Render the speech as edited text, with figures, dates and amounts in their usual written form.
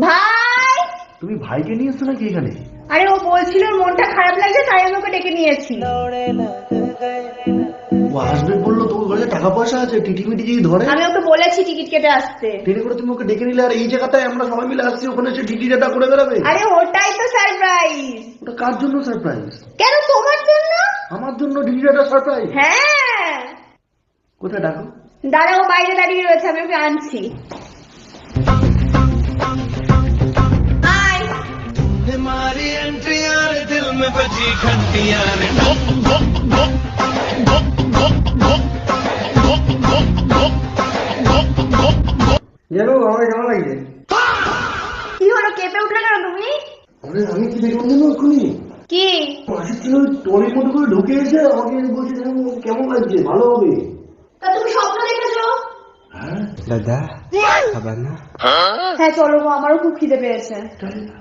ভাই, তুমি ভাইকে নিয়ে এসছো নাকি এখানে? আরে ও বলছিল ওর মনটা খারাপ লাগছে তাই আমি ওকে ডেকে নিয়েছি। ও আসবে বললো, তোমার ঘরে টাকা পয়সা আছে, টিটিমিটি যদি ধরে। আমি ওকে বলেছি টিকিট কেটে আসতে। ট্রেনে করে তুমি ওকে ডেকে নিলে, আর এই জায়গাটায় আমরা সবাই মিলে আসছি, ওখানে এসে টিটিটা করে বেড়াবে। আরে ওটাই তো সারপ্রাইজ। ওটা কার জন্য সারপ্রাইজ? কেন, তোমার জন্য? আমার জন্য টিটিটা সারপ্রাইজ? হ্যাঁ। কোথায় ডাকো? দাদা ও বাইরে দাঁড়িয়ে রয়েছে, আমি ওকে আনছি। আয়। हमारी एंट्री यार दिल में बजी घंटियां रे ठोक ठोक ठोक ठोक ठोक ठोक ठोक ठोक ठोक ठोक ठोक ठोक। জানো আমার কেমন লাগছে? কি হলো, কেঁপে উঠলে কেন তুমি? আরে আমি কি দেখলাম জানো এক্ষুনি? কি? মাসির ছেলে ট্রলির মধ্যে করে ঢুকে এসে আমাকে বলছে কেমন লাগছে, ভালো হবে। তা তুমি স্বপ্ন দেখেছো? হ্যাঁ দাদা খাবার না? হ্যাঁ চলো গো, আমারও খুব খিদে পেয়েছে। তাই না?